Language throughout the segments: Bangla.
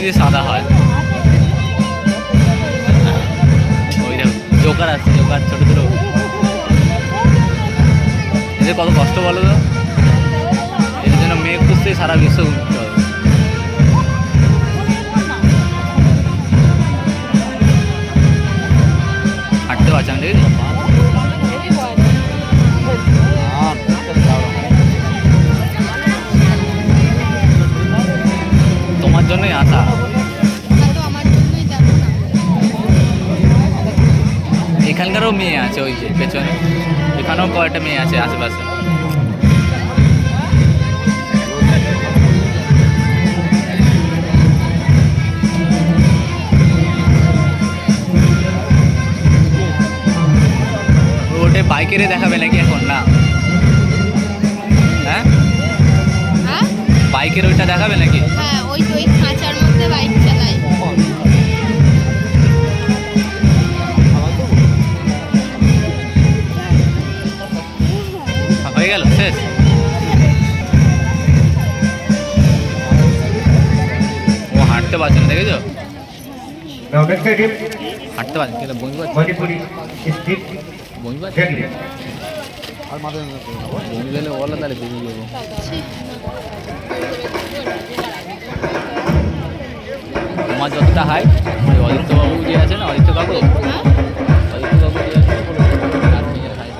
যে সাদা হয়। ওই দেখো জোকার আছে, জোকার ছোটো ছোটো। এদের কত কষ্ট বলো তো, এদের জন্য মেঘ খুঁজতে সারা বিশ্ব ঘুরতে হবে। হাঁটতে পারছি আমি, দেখেছি তোমার জন্যই আসা। এখানকারও মেয়ে আছে, ওই যে পেছনে এখানেও কয়েকটা মেয়ে আছে আশেপাশে। ওটা বাইকেরে দেখাবে নাকি এখন? না, হ্যাঁ বাইকের ওইটা দেখাবে নাকি? হ্যাঁ, ওই তো ওই খাঁচার মধ্যে বাইক চালায়। হয়ে গেল শেষ। ও হাঁটতে পারছে না, দেখেছো? হাঁটতে পারছে না, বমি পাচ্ছে, বমি পাচ্ছে। আর মাথায় বমি গেলে বলো, তাহলে বেরিয়ে যাবো। তোমার যতটা হাইট, ওই অদিত্যবাবু যে আছে না, অদিত্য কাকু, অদিত্য কাকু যে আছে তার মেয়ের হাইট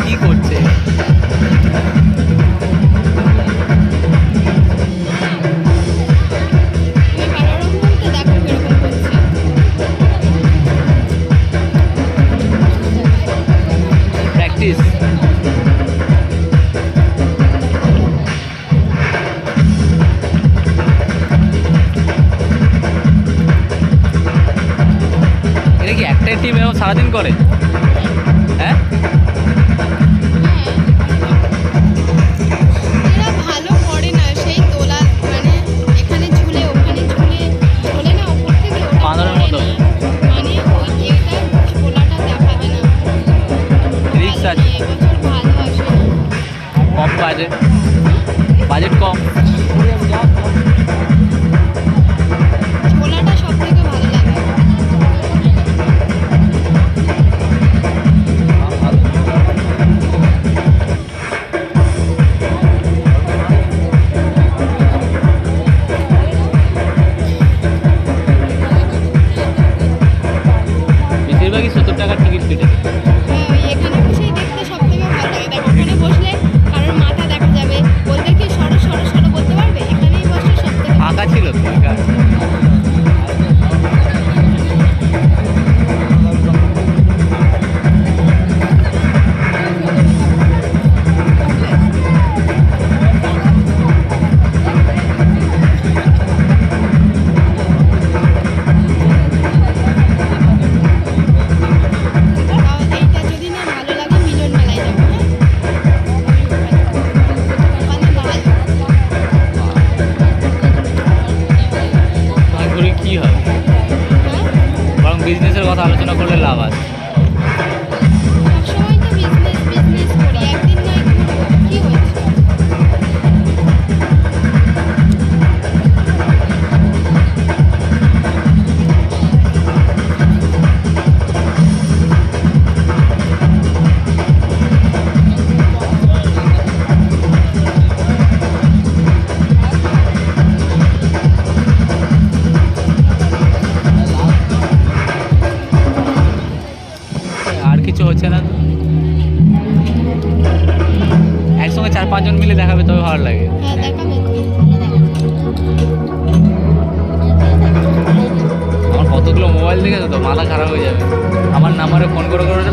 কি করছে? প্র্যাকটিস। এটা কি একটাই টিম এরকম সারাদিন করে? হ্যাঁ, এরা ভালো করে না, সেই তোলা মানে এখানে ঝুলে ওখানে ঝুলে ঝোলে না ওপর থেকে, ওটা বাঁদরের করে মতো। না। মানে ওই এটা ঝোলাটা দেখাবে না। রিক্স ভালো আছে, নেই, এবছর ভালো আসে না। কম বাজেট, বাজেট কম। ঝোলাটা সব থেকে ভালো লাগে। বেশিরভাগই 70 টাকার টিকিট কেটে। হ্যাঁ, ওই এখানে বসেই দেখতে সব থেকে ভালো লাগে। দেখো ওখানে বসলে কারোর মাথা দেখা যাবে, বলবে কি সরো সরো সরো বলতে পারবে, এখানেই বসে সব থেকে ফাঁকা ছিল তো একা। এইটা যদি না ভালো লাগে মিলন মেলায় যাবো। ওখানে ভালো। আর ঘুরে কি হবে? হ্যাঁ, বরং বিজনেসের কথা আলোচনা করলে লাভ আছে। সবসময় তো বিজনেস বিজনেস করি, একদিন নয় ঘুরবো, কি হয়েছে? আর কিছু হচ্ছে না তো, একসঙ্গে 4-5 জন মিলে দেখাবে তবে ভালো লাগে। হ্যাঁ, দেখাবে তো। আমার কতগুলো মোবাইল দেখেছো তো, মাথা খারাপ হয়ে যাবে। আমার নাম্বারে ফোন করে করে না,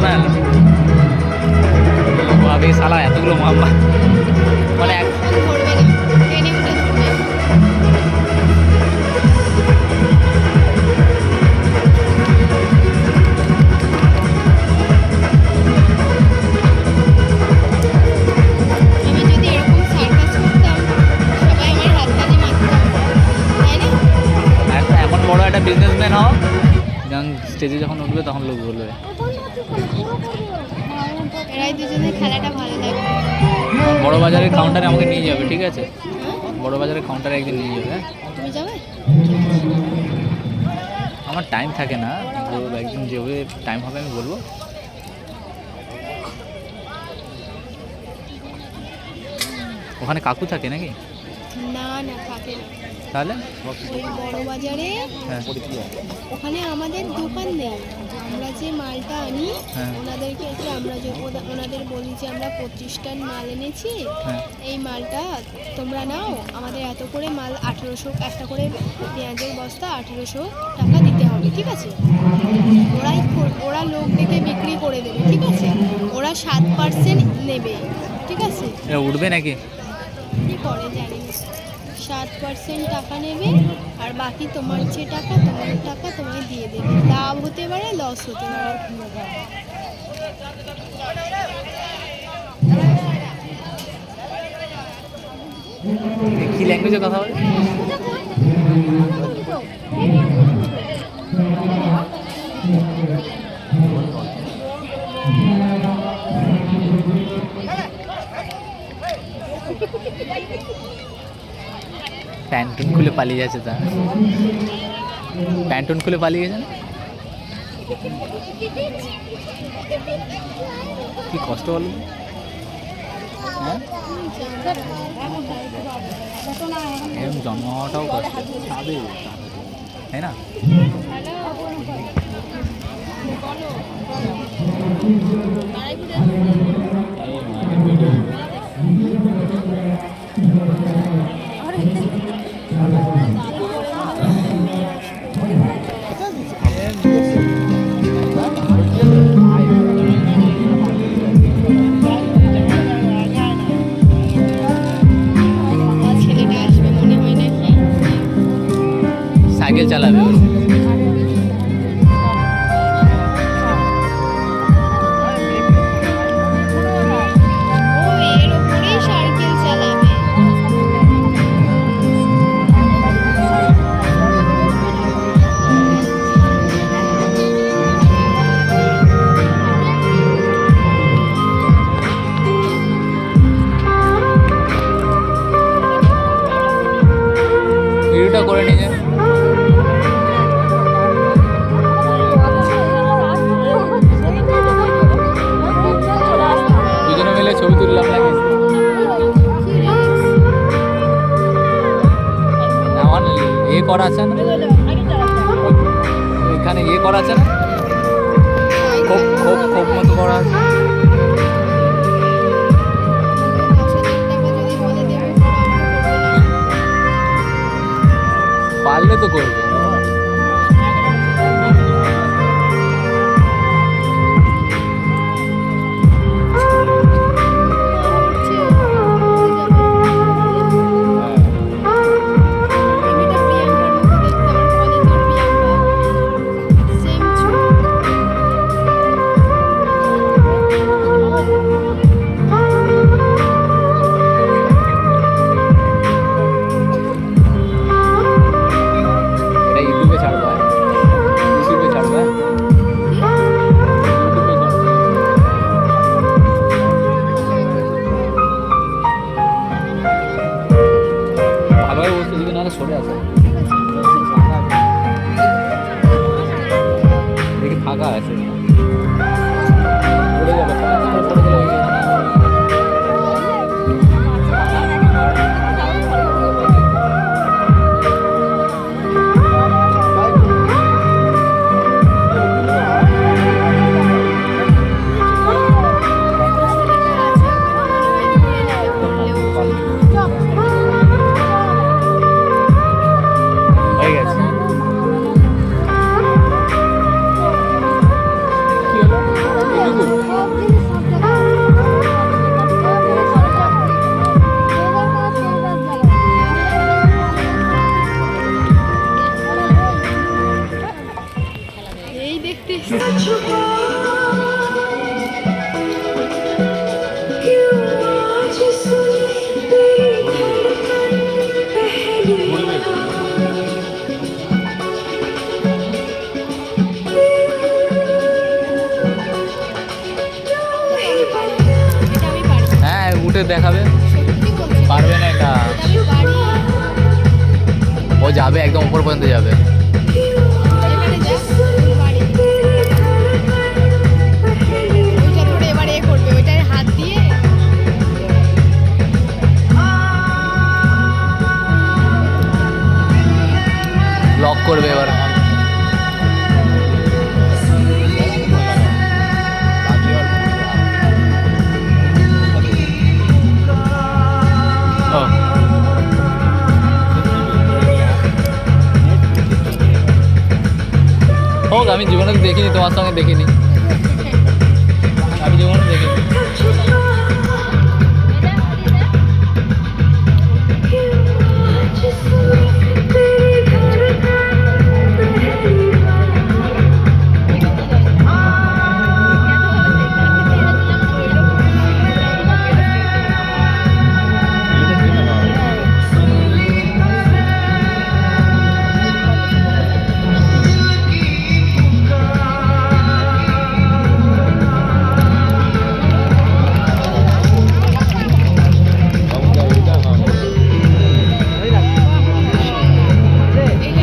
ভাবে শালা এতগুলো মানে ধরবে না, ট্রেনে উঠে ধরবে। বিজনেসম্যান হও, যখন স্টেজে যখন উঠবে তখন লোক বলবে। এরাই দুজনের খেলাটা ভালো লাগে। বড় বাজারের কাউন্টারে আমাকে নিয়ে যাবে, ঠিক আছে? বড় বাজারের কাউন্টারে একদিন নিয়ে যাবে। হ্যাঁ, তুমি যাবে? আমার টাইম থাকে না, তো একদিন যেভাবে টাইম হবে আমি বলবো। ওখানে কাকু থাকে নাকি? না না, থাকে না। তাহলে ওই বড় বাজারে হ্যাঁ ওখানে আমাদের দোকান নেই। আমরা যে মালটা আনি হ্যাঁ ওনাদেরকে যে আমরা যে ওনাদের বলি যে আমরা 25 টন মাল এনেছি, হ্যাঁ এই মালটা তোমরা নাও, আমাদের এত করে মাল 1800, একটা করে পেঁয়াজের বস্তা 1800 টাকা দিতে হবে, ঠিক আছে? ওরা লোক ডেকে বিক্রি করে দেবে, ঠিক আছে? ওরা 7% নেবে, ঠিক আছে? এটা উঠবে নাকি? কি করে জানি না। 7% টাকা নেবে, আর বাকি তোমার যে টাকা তোমায় দিয়ে দেবে। লাভ হতে পারে, লস হতে পারে। কি ল্যাঙ্গুয়েজে কথা বলে? প্যান্টুন খুলে পালিয়ে যাচ্ছে, তা প্যান্টুন খুলে পালিয়ে গেছে না? কি কষ্ট বলো? হ্যাঁ, এরকম জন্ম হওয়াটাও কষ্ট, তাই না? ছেলেটা আসবে মনে হয় নাকি? সাইকেল চালাবে। ও এর ওপরেই সাইকেল চালাবে। ভিডিওটা করে নিয়ে যায়। দুজনে মিলে ছবি তুললাম নাকি? আমার করা আছে না, এখানে করা আছে না, খোপ খোপ খোপ মতো করা আছে। 10,000 টাকা যদি বলে দেবে, পারলে তো করবে। এটা ইউটিউবে ছাড়বো, ইউটিউবে ছাড়বো, ইউটিউবে ছাড়বো। ভালোভাবে বসতে দিকে, নাহলে সরে আসে। দেখি ফাঁকা আছে, পড়ে যাবে, পড়ে গেলে হয়ে গেছে। দেখাবে, সত্যি বলছি, পারবে না এটা। আমি পারি। ও যাবে একদম উপর পর্যন্ত যাবে। এখানে যা, আমি পারি। ওইটা ধরে এবার এ করবে, ওইটার হাত দিয়ে লক করবে এবার। ও হোক, আমি জীবনে দেখিনি, তোমার সঙ্গে দেখিনি, আমি জীবনে দেখিনি।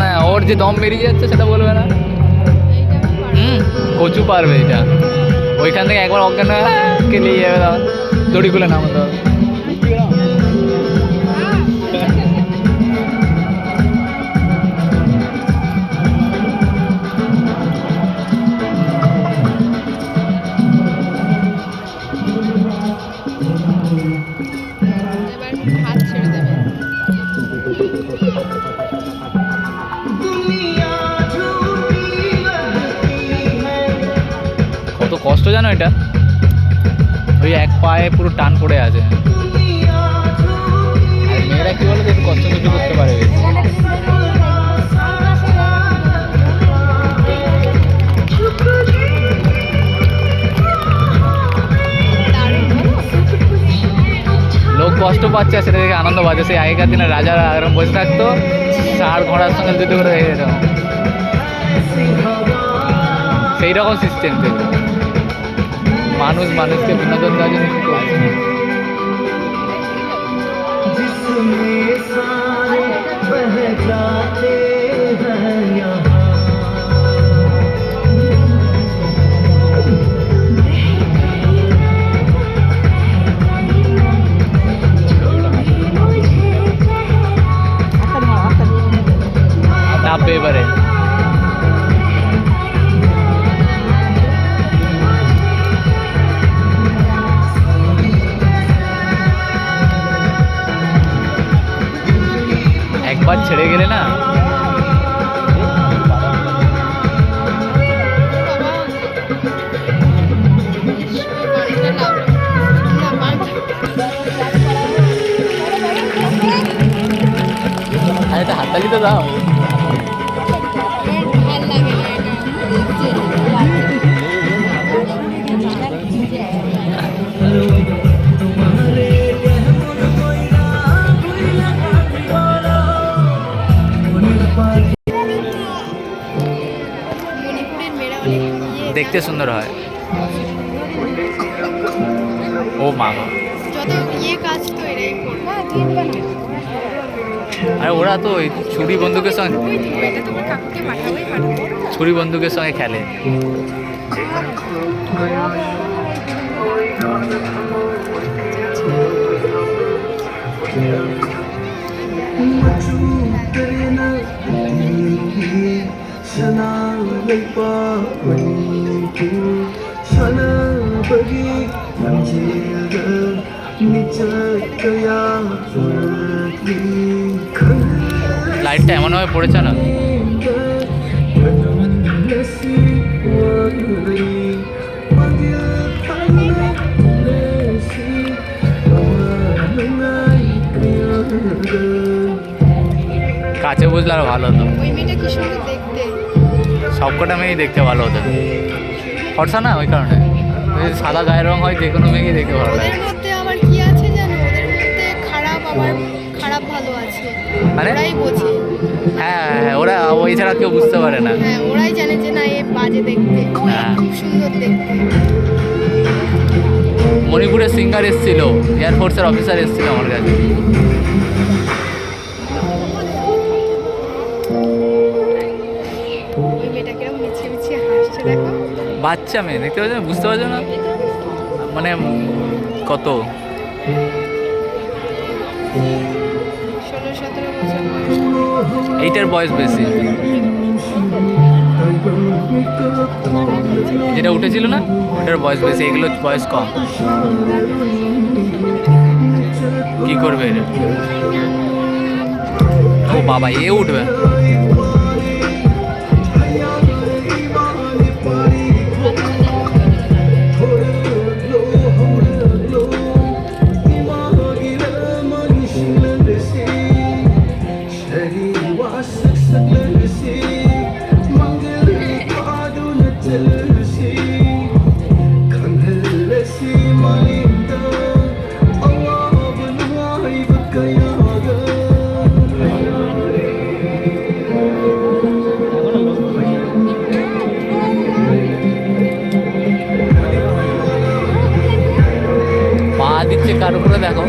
না, ওর যে দম বেরিয়ে যাচ্ছে সেটা বলবে না। কচু পারবে এটা। ওইখান থেকে একবার অজ্ঞান কে নিয়ে যাবে, তখন দড়ি খুলে নামাতে হবে। এবার হাত ছেড়ে দেবে। কত কষ্ট জানো এটা, ওই এক পায়ে পুরো টান পড়ে আছে। আর মেয়েরা কি বলো তো, একটু কষ্ট সহ্য করতে পারে। লোক কষ্ট পাচ্ছে আর সেটা দেখে আনন্দ পাচ্ছে। সেই আগেকার দিনে রাজারা এরকম বসে থাকতো, ষাঁড় ঘোড়ার সঙ্গে যুদ্ধ করে দেখে যেত, সেই রকম সিস্টেম থেকে মানুষ মানুষকে বিনোদন দেওয়ার জন্য কি করছে। নামবে এবারে। একবার ছেড়ে গেলে না, আরে এটা হাততালি তো দাও। ভাল লাগে না মণিপুরের মেয়েরা অনেক দেখতে সুন্দর হয়। ও মা, যত কাজ তো এরাই করবে। আরে ওরা তো ওই ছুরি বন্দুকের সঙ্গে, এটা তোমার কাকুকে পাঠাবোই পাঠাবো। ছুরি বন্দুকের সঙ্গে খেলে। লাইটটা এমনভাবে পড়েছে না, কাছে বুঝলে আরো ভালো হতো। ওই মেয়েটা কি সুন্দর দেখতে। সবকটা মেয়েই দেখতে ভালো হতো, ফর্সা না ওই কারণে। যদি সাদা গায়ের রং হয় যে কোনো মেয়েকেই দেখতে ভালো লাগে। ওদের মধ্যে আবার কি আছে জানো, ওদের মধ্যে খারাপ আবার খারাপ ভালো আছে, মানে? ওরাই বোঝে। হ্যাঁ হ্যাঁ, ওরা ওই ছাড়া কেউ বুঝতে পারে না। হ্যাঁ, ওরাই জানে যে না এ বাজে দেখতে, হ্যাঁ। খুব সুন্দর দেখতে। মণিপুরের সিঙ্গার এসেছিল, এয়ারফোর্সের অফিসার এসেছিল আমার কাছে। ওই মেয়েটা কিরম মিছিয়ে মিছিয়ে হাসছে দেখো। বাচ্চা মেয়ে দেখতে পাচ্ছ, বুঝতে পারছো না মানে কত 16-17 বছর বয়স। এইটার বয়স বেশি, যেটা উঠেছিল না ওটার বয়স বেশি, এগুলো বয়স কম। কি করবে এটা? ও বাবা, এ উঠবে। পা দিচ্ছে কার উপরে দেখো।